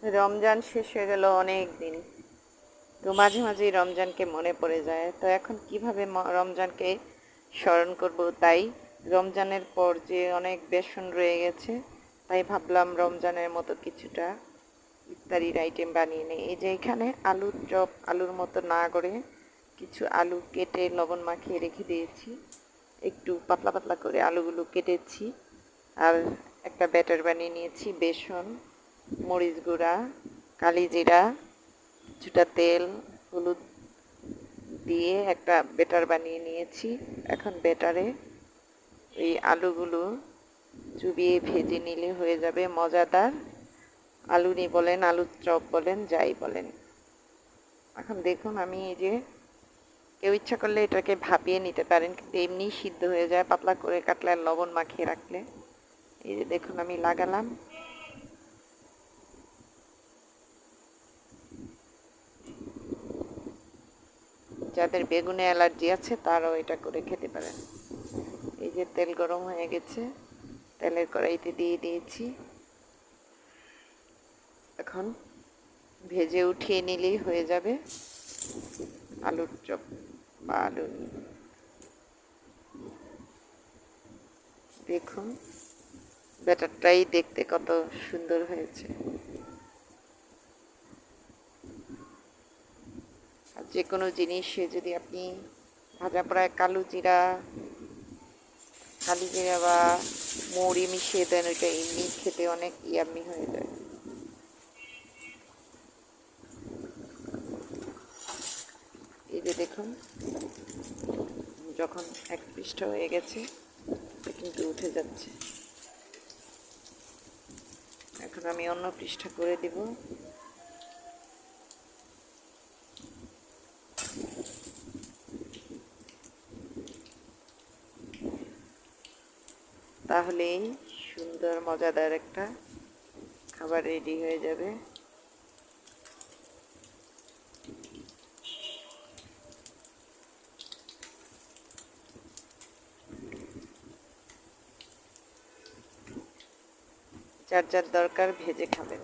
রমজান শেষ হয়ে গেল অনেক দিন। তো মাঝে মাঝেই রমজানকে মনে পড়ে যায়। তো এখন কিভাবে রমজানকে স্মরণ করব, তাই রমজানের পর যে অনেক বেসন রয়ে গেছে, তাই ভাবলাম রমজানের মতো কিছুটা ইফতারির আইটেম বানিয়ে নিই। এই যে এখানে আলুর চপ, আলুর মতো না করে কিছু আলু কেটে লবণ মাখিয়ে রেখে দিয়েছি। একটু পাতলা পাতলা করে আলুগুলো কেটেছি। আর একটা ব্যাটার বানিয়ে নিয়েছি। বেসন, মরিচ গুঁড়া, কালি জিরা, কিছুটা তেল, হলুদ দিয়ে একটা ব্যাটার বানিয়ে নিয়েছি। এখন ব্যাটারে এই আলুগুলো চুবিয়ে ভেজে নিলে হয়ে যাবে মজাদার আলুনি বলেন, আলুর চপ বলেন, যাই বলেন। এখন দেখুন, আমি এই যে কেউ ইচ্ছা করলে এটাকে ভাপিয়ে নিতে পারেন, কিন্তু এমনিই সিদ্ধ হয়ে যায় পাতলা করে কাটলে আর লবণ মাখিয়ে রাখলে। এই যে দেখুন, আমি লাগালাম। যাদের বেগুনে অ্যালার্জি আছে তারাও এটা করে খেতে পারেন। এই যে তেল গরম হয়ে গেছে, তেলের কড়াইতে দিয়ে দিয়েছি। এখন ভেজে উঠিয়ে নিলেই হয়ে যাবে আলুর চপ বা আলু। দেখুন, ব্যাটারটাই দেখতে কত সুন্দর হয়েছে। আর যে কোনো জিনিসে যদি আপনি ভাজা পোড়ায় কালি জিরা বা মৌরি মিশিয়ে দেন, ওইটা এমনি খেতে অনেক ইয়াম্মি হয়ে যায়। এই যে দেখুন, যখন এক পৃষ্ঠা হয়ে গেছে কিন্তু উঠে যাচ্ছে। এখন আমি অন্য পৃষ্ঠা করে দিব। তাহলেই সুন্দর মজাদার একটা খাবার রেডি হয়ে যাবে। যার যার দরকার ভেজে খাবেন।